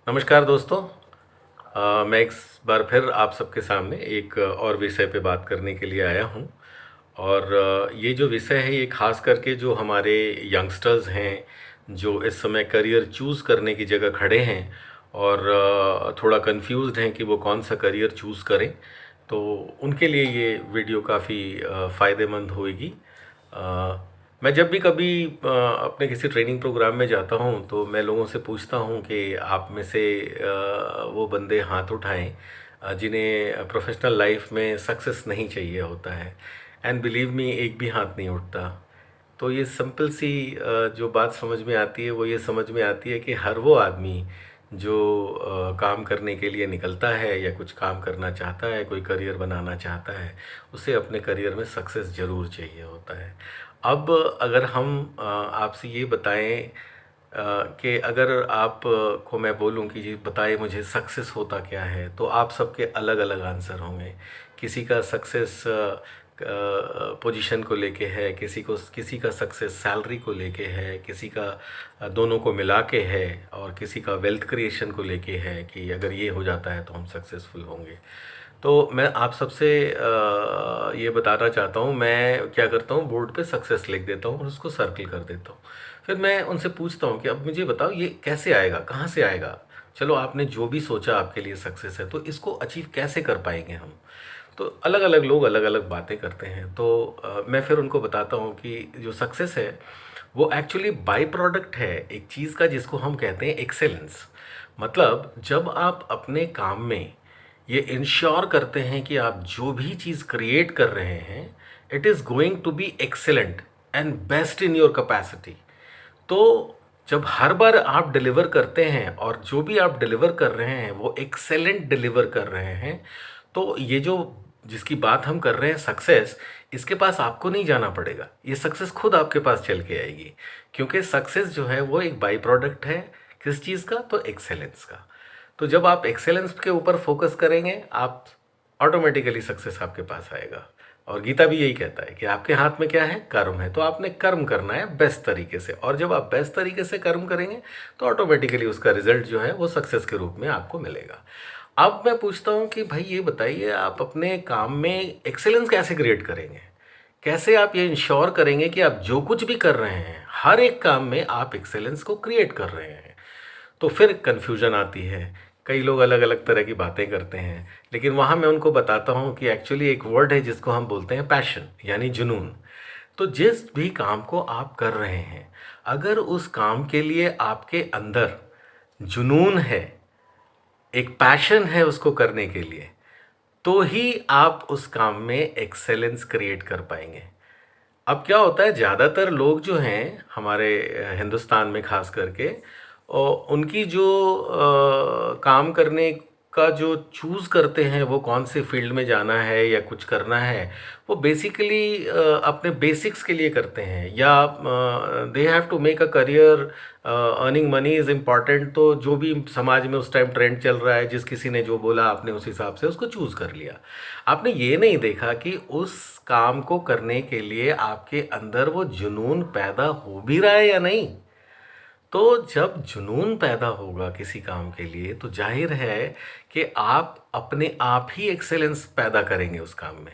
नमस्कार दोस्तों। मैं एक बार फिर आप सबके सामने एक और विषय पे बात करने के लिए आया हूँ। और ये जो विषय है ये खास करके जो हमारे यंगस्टर्स हैं, जो इस समय करियर चूज़ करने की जगह खड़े हैं और थोड़ा कंफ्यूज्ड हैं कि वो कौन सा करियर चूज़ करें, तो उनके लिए ये वीडियो काफ़ी फ़ायदेमंद होएगी। मैं जब भी कभी अपने किसी ट्रेनिंग प्रोग्राम में जाता हूँ तो मैं लोगों से पूछता हूँ कि आप में से वो बंदे हाथ उठाएं जिन्हें प्रोफेशनल लाइफ में सक्सेस नहीं चाहिए होता है। एंड बिलीव मी, एक भी हाथ नहीं उठता। तो ये सिंपल सी जो बात समझ में आती है वो ये समझ में आती है कि हर वो आदमी जो काम करने के लिए निकलता है या कुछ काम करना चाहता है, कोई करियर बनाना चाहता है, उसे अपने करियर में सक्सेस ज़रूर चाहिए होता है। अब अगर हम आपसे ये बताएं कि अगर आप को मैं बोलूं कि जी बताइए मुझे सक्सेस होता क्या है, तो आप सबके अलग अलग आंसर होंगे। किसी का सक्सेस पोजीशन को लेके है, किसी का सक्सेस सैलरी को लेके है, किसी का दोनों को मिला के है, और किसी का वेल्थ क्रिएशन को लेके है कि अगर ये हो जाता है तो हम सक्सेसफुल होंगे। तो मैं आप सबसे ये बताना चाहता हूँ, मैं क्या करता हूँ, बोर्ड पे सक्सेस लिख देता हूँ और उसको सर्कल कर देता हूँ। फिर मैं उनसे पूछता हूँ कि अब मुझे बताओ ये कैसे आएगा, कहाँ से आएगा। चलो आपने जो भी सोचा आपके लिए सक्सेस है, तो इसको अचीव कैसे कर पाएंगे हम। तो अलग अलग लोग अलग अलग बातें करते हैं। तो मैं फिर उनको बताता हूँ कि जो सक्सेस है वो एक्चुअली बाई प्रोडक्ट है एक चीज़ का जिसको हम कहते हैं एक्सेलेंस। मतलब जब आप अपने काम में ये इंश्योर करते हैं कि आप जो भी चीज़ क्रिएट कर रहे हैं it is going to be excellent and best in your capacity. तो जब हर बार आप डिलीवर करते हैं और जो भी आप डिलीवर कर रहे हैं वो एक्सेलेंट डिलीवर कर रहे हैं, तो ये जो जिसकी बात हम कर रहे हैं सक्सेस, इसके पास आपको नहीं जाना पड़ेगा, ये सक्सेस खुद आपके पास चल के आएगी। क्योंकि सक्सेस जो है वो एक बाई प्रोडक्ट है किस चीज़ का, तो एक्सेलेंस का। तो जब आप एक्सेलेंस के ऊपर फोकस करेंगे आप ऑटोमेटिकली सक्सेस आपके पास आएगा। और गीता भी यही कहता है कि आपके हाथ में क्या है, कर्म है। तो आपने कर्म करना है बेस्ट तरीके से, और जब आप बेस्ट तरीके से कर्म करेंगे तो ऑटोमेटिकली उसका रिजल्ट जो है वो सक्सेस के रूप में आपको मिलेगा। अब मैं पूछता हूँ कि भाई ये बताइए, आप अपने काम में एक्सेलेंस कैसे क्रिएट करेंगे, कैसे आप ये इंश्योर करेंगे कि आप जो कुछ भी कर रहे हैं हर एक काम में आप एक्सेलेंस को क्रिएट कर रहे हैं। तो फिर कन्फ्यूजन आती है, कई लोग अलग अलग तरह की बातें करते हैं, लेकिन वहाँ मैं उनको बताता हूँ कि एक्चुअली एक वर्ड है जिसको हम बोलते हैं पैशन, यानी जुनून। तो जिस भी काम को आप कर रहे हैं, अगर उस काम के लिए आपके अंदर जुनून है, एक पैशन है उसको करने के लिए, तो ही आप उस काम में एक्सेलेंस क्रिएट कर पाएंगे। अब क्या होता है, ज़्यादातर लोग जो हैं हमारे हिंदुस्तान में खास करके, और उनकी जो काम करने का जो चूज़ करते हैं वो कौन से फील्ड में जाना है या कुछ करना है, वो बेसिकली अपने बेसिक्स के लिए करते हैं, या they have to make a career, earning money is important. तो जो भी समाज में उस टाइम ट्रेंड चल रहा है, जिस किसी ने जो बोला आपने उस हिसाब से उसको चूज़ कर लिया। आपने ये नहीं देखा कि उस काम को करने के लिए आपके अंदर वो जुनून पैदा हो भी रहा है या नहीं। तो जब जुनून पैदा होगा किसी काम के लिए, तो जाहिर है कि आप अपने आप ही एक्सेलेंस पैदा करेंगे उस काम में।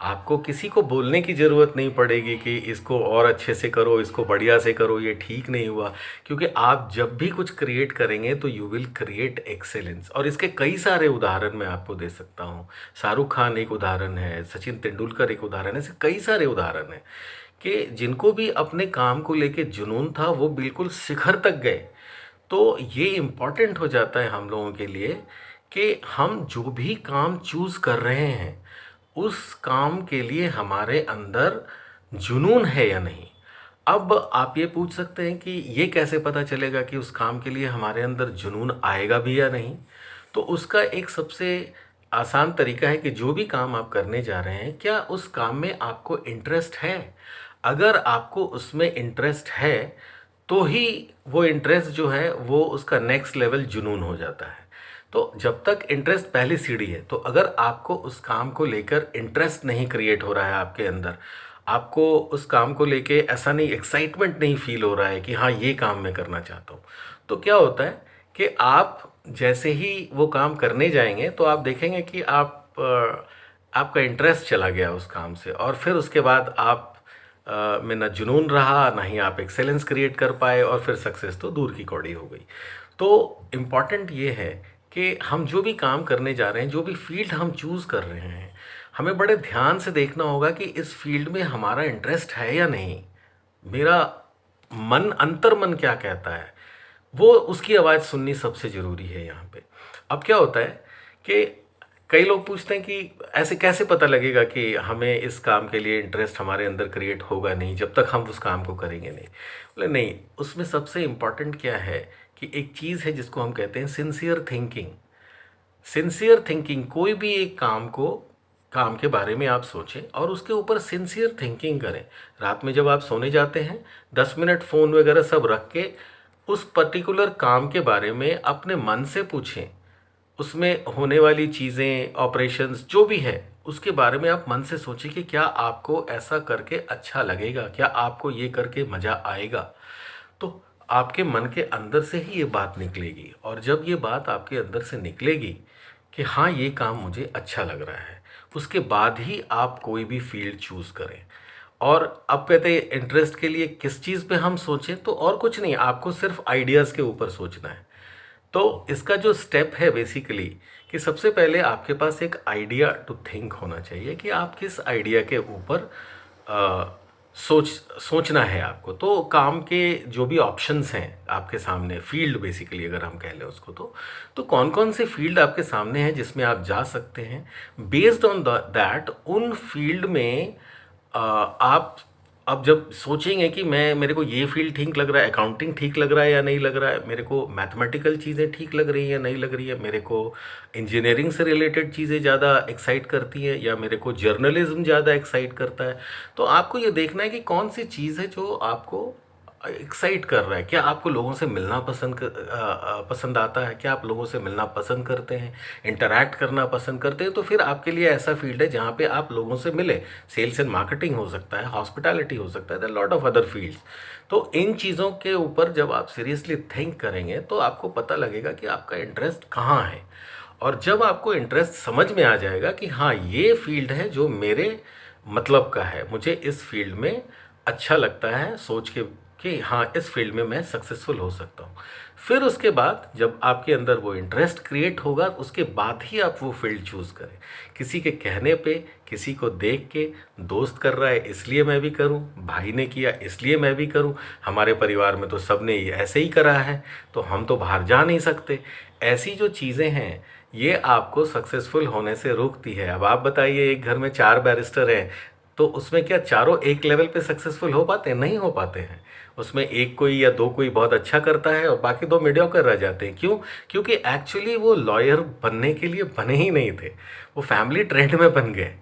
आपको किसी को बोलने की ज़रूरत नहीं पड़ेगी कि इसको और अच्छे से करो, इसको बढ़िया से करो, ये ठीक नहीं हुआ। क्योंकि आप जब भी कुछ क्रिएट करेंगे तो यू विल क्रिएट एक्सेलेंस। और इसके कई सारे उदाहरण मैं आपको दे सकता हूँ। शाहरुख खान एक उदाहरण है, सचिन तेंदुलकर एक उदाहरण है, ऐसे कई सारे उदाहरण हैं कि जिनको भी अपने काम को लेके जुनून था वो बिल्कुल शिखर तक गए। तो ये इम्पॉर्टेंट हो जाता है हम लोगों के लिए कि हम जो भी काम चूज़ कर रहे हैं उस काम के लिए हमारे अंदर जुनून है या नहीं। अब आप ये पूछ सकते हैं कि ये कैसे पता चलेगा कि उस काम के लिए हमारे अंदर जुनून आएगा भी या नहीं। तो उसका एक सबसे आसान तरीका है कि जो भी काम आप करने जा रहे हैं, क्या उस काम में आपको इंटरेस्ट है। अगर आपको उसमें इंटरेस्ट है तो ही वो इंटरेस्ट जो है वो उसका नेक्स्ट लेवल जुनून हो जाता है। तो जब तक इंटरेस्ट पहली सीढ़ी है, तो अगर आपको उस काम को लेकर इंटरेस्ट नहीं क्रिएट हो रहा है आपके अंदर, आपको उस काम को लेके ऐसा नहीं, एक्साइटमेंट नहीं फील हो रहा है कि हाँ ये काम मैं करना चाहता हूँ, तो क्या होता है कि आप जैसे ही वो काम करने जाएंगे तो आप देखेंगे कि आपका इंटरेस्ट चला गया उस काम से, और फिर उसके बाद आप में ना जुनून रहा, ना ही आप एक्सेलेंस क्रिएट कर पाए, और फिर सक्सेस तो दूर की कौड़ी हो गई। तो इम्पॉर्टेंट ये है कि हम जो भी काम करने जा रहे हैं, जो भी फील्ड हम चूज़ कर रहे हैं, हमें बड़े ध्यान से देखना होगा कि इस फील्ड में हमारा इंटरेस्ट है या नहीं। मेरा मन, अंतर्मन क्या कहता है, वो उसकी आवाज़ सुननी सबसे ज़रूरी है यहाँ पे। अब क्या होता है कि कई लोग पूछते हैं कि ऐसे कैसे पता लगेगा कि हमें इस काम के लिए इंटरेस्ट हमारे अंदर क्रिएट होगा नहीं जब तक हम उस काम को करेंगे नहीं। बोले नहीं, उसमें सबसे इम्पॉर्टेंट क्या है कि एक चीज़ है जिसको हम कहते हैं सिंसियर थिंकिंग। सिंसियर थिंकिंग, कोई भी एक काम के बारे में आप सोचें और उसके ऊपर सिंसियर थिंकिंग करें। रात में जब आप सोने जाते हैं 10 मिनट फ़ोन वगैरह सब रख के उस पर्टिकुलर काम के बारे में अपने मन से पूछें। उसमें होने वाली चीज़ें, ऑपरेशंस जो भी है, उसके बारे में आप मन से सोचिए कि क्या आपको ऐसा करके अच्छा लगेगा, क्या आपको ये करके मज़ा आएगा। तो आपके मन के अंदर से ही ये बात निकलेगी, और जब ये बात आपके अंदर से निकलेगी कि हाँ ये काम मुझे अच्छा लग रहा है, उसके बाद ही आप कोई भी फील्ड चूज़ करें। और अब कहते हैं इंटरेस्ट के लिए किस चीज़ पे हम सोचें, तो और कुछ नहीं, आपको सिर्फ आइडियाज़ के ऊपर सोचना है। तो इसका जो स्टेप है बेसिकली कि सबसे पहले आपके पास एक आइडिया टू थिंक होना चाहिए कि आप किस आइडिया के ऊपर सोचना है आपको। तो काम के जो भी ऑप्शंस हैं आपके सामने, फील्ड बेसिकली अगर हम कह लें उसको, तो कौन कौन से फील्ड आपके सामने हैं जिसमें आप जा सकते हैं। बेस्ड ऑन दैट उन फील्ड में आप अब जब सोचेंगे कि मेरे को ये फील्ड ठीक लग रहा है, अकाउंटिंग ठीक लग रहा है या नहीं लग रहा है, मेरे को मैथमेटिकल चीज़ें ठीक लग रही हैं या नहीं लग रही है, मेरे को इंजीनियरिंग से रिलेटेड चीज़ें ज़्यादा एक्साइट करती हैं या मेरे को जर्नलिज्म ज़्यादा एक्साइट करता है। तो आपको ये देखना है कि कौन सी चीज़ है जो आपको एक्साइट कर रहा है। क्या आपको लोगों से मिलना पसंद आता है, क्या आप लोगों से मिलना पसंद करते हैं, इंटरैक्ट करना पसंद करते हैं, तो फिर आपके लिए ऐसा फील्ड है जहाँ पे आप लोगों से मिले। सेल्स एंड मार्केटिंग हो सकता है, हॉस्पिटैलिटी हो सकता है, लॉट ऑफ अदर फील्ड्स। तो इन चीज़ों के ऊपर जब आप सीरियसली थिंक करेंगे तो आपको पता लगेगा कि आपका इंटरेस्ट कहाँ है। और जब आपको इंटरेस्ट समझ में आ जाएगा कि हाँ ये फील्ड है जो मेरे मतलब का है, मुझे इस फील्ड में अच्छा लगता है सोच के कि हाँ इस फील्ड में मैं सक्सेसफुल हो सकता हूँ, फिर उसके बाद जब आपके अंदर वो इंटरेस्ट क्रिएट होगा उसके बाद ही आप वो फील्ड चूज़ करें। किसी के कहने पे, किसी को देख के, दोस्त कर रहा है इसलिए मैं भी करूं, भाई ने किया इसलिए मैं भी करूं, हमारे परिवार में तो सब ने ऐसे ही करा है तो हम तो बाहर जा नहीं सकते, ऐसी जो चीज़ें हैं ये आपको सक्सेसफुल होने से रोकती है। अब आप बताइए, एक घर में 4 बैरिस्टर हैं तो उसमें क्या चारों एक लेवल पे सक्सेसफुल हो पाते हैं? नहीं हो पाते हैं। उसमें एक कोई या दो कोई बहुत अच्छा करता है और बाकी दो मीडियोकर रह जाते हैं। क्यों? क्योंकि एक्चुअली वो लॉयर बनने के लिए बने ही नहीं थे, वो फैमिली ट्रेंड में बन गए।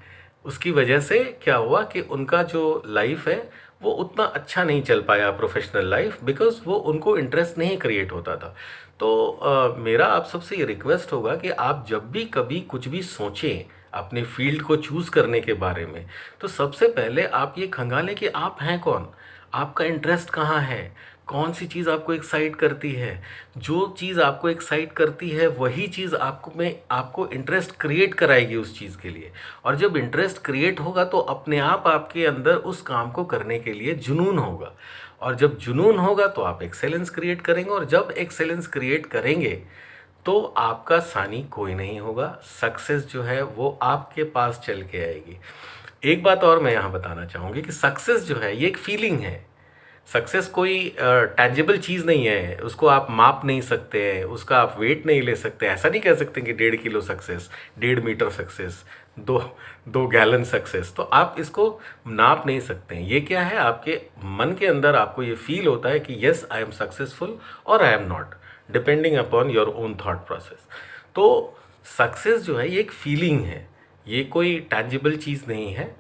उसकी वजह से क्या हुआ कि उनका जो लाइफ है वो उतना अच्छा नहीं चल पाया, प्रोफेशनल लाइफ, बिकॉज वो उनको इंटरेस्ट नहीं क्रिएट होता था। तो मेरा आप सबसे ये रिक्वेस्ट होगा कि आप जब भी कभी कुछ भी सोचें अपने फील्ड को चूज़ करने के बारे में, तो सबसे पहले आप ये खंगालें कि आप हैं कौन, आपका इंटरेस्ट कहाँ है, कौन सी चीज़ आपको एक्साइट करती है। जो चीज़ आपको एक्साइट करती है वही चीज़ आपको इंटरेस्ट क्रिएट कराएगी उस चीज़ के लिए। और जब इंटरेस्ट क्रिएट होगा तो अपने आप आपके अंदर उस काम को करने के लिए जुनून होगा, और जब जुनून होगा तो आप एक्सेलेंस क्रिएट करेंगे, और जब एक्सेलेंस क्रिएट करेंगे तो आपका सानी कोई नहीं होगा। सक्सेस जो है वो आपके पास चल के आएगी। एक बात और मैं यहाँ बताना चाहूँगी कि सक्सेस जो है ये एक फीलिंग है। सक्सेस कोई टैंजिबल चीज़ नहीं है, उसको आप माप नहीं सकते हैं, उसका आप वेट नहीं ले सकते। ऐसा नहीं कह सकते कि 1.5 kilo success, 1.5 metre success, 2 gallon success, तो आप इसको नाप नहीं सकते हैं। ये क्या है, आपके मन के अंदर आपको ये फील होता है कि येस आई एम सक्सेसफुल और I am not, depending upon your own thought process. तो सक्सेस जो है ये एक फीलिंग है, ये कोई टैंजिबल चीज़ नहीं है,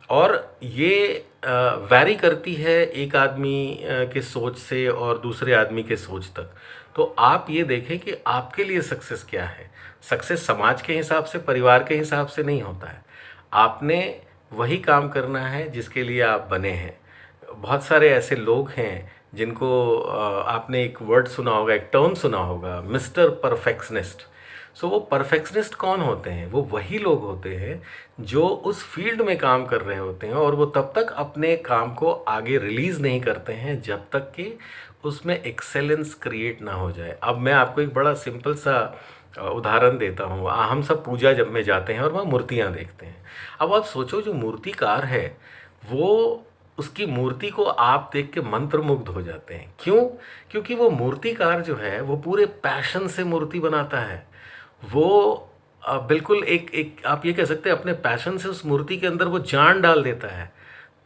और ये वैरी करती है एक आदमी के सोच से और दूसरे आदमी के सोच तक। तो आप ये देखें कि आपके लिए सक्सेस क्या है। सक्सेस समाज के हिसाब से, परिवार के हिसाब से नहीं होता है। आपने वही काम करना है जिसके लिए आप बने हैं। बहुत सारे ऐसे लोग हैं जिनको आपने एक वर्ड सुना होगा, एक टर्म सुना होगा, मिस्टर परफेक्शनिस्ट। सो वो परफेक्शनिस्ट कौन होते हैं? वो वही लोग होते हैं जो उस फील्ड में काम कर रहे होते हैं और वो तब तक अपने काम को आगे रिलीज़ नहीं करते हैं जब तक कि उसमें एक्सेलेंस क्रिएट ना हो जाए। अब मैं आपको एक बड़ा सिंपल सा उदाहरण देता हूँ। हम सब पूजा जब में जाते हैं और वहाँ मूर्तियाँ देखते हैं। अब आप सोचो, जो मूर्तिकार है वो, उसकी मूर्ति को आप देख के मंत्रमुग्ध हो जाते हैं। क्यों? क्योंकि वो मूर्तिकार जो है वो पूरे पैशन से मूर्ति बनाता है। वो बिल्कुल एक एक आप ये कह सकते हैं अपने पैशन से उस मूर्ति के अंदर वो जान डाल देता है।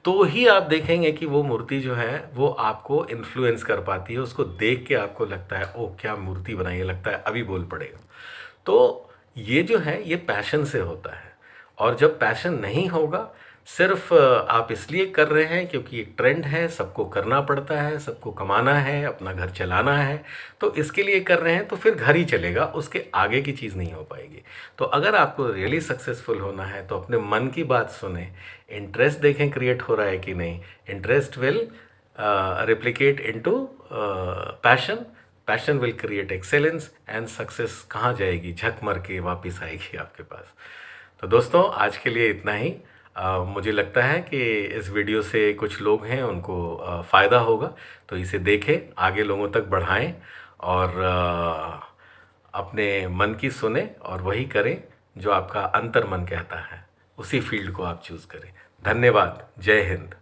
तो ही आप देखेंगे कि वो मूर्ति जो है वो आपको इन्फ्लुएंस कर पाती है। उसको देख के आपको लगता है ओह क्या मूर्ति बनाई है, लगता है अभी बोल पड़ेगा। तो ये जो है ये पैशन से होता है। और जब पैशन नहीं होगा, सिर्फ आप इसलिए कर रहे हैं क्योंकि एक ट्रेंड है, सबको करना पड़ता है, सबको कमाना है, अपना घर चलाना है, तो इसके लिए कर रहे हैं, तो फिर घर ही चलेगा, उसके आगे की चीज़ नहीं हो पाएगी। तो अगर आपको रियली सक्सेसफुल होना है तो अपने मन की बात सुने, इंटरेस्ट देखें क्रिएट हो रहा है कि नहीं। Interest will replicate into passion, passion will create excellence, and success कहाँ जाएगी? झक मर के वापस आएगी आपके पास। तो दोस्तों आज के लिए इतना ही। मुझे लगता है कि इस वीडियो से कुछ लोग हैं उनको फ़ायदा होगा, तो इसे देखें, आगे लोगों तक बढ़ाएं और अपने मन की सुने और वही करें जो आपका अंतर मन कहता है, उसी फील्ड को आप चूज़ करें। धन्यवाद। जय हिंद।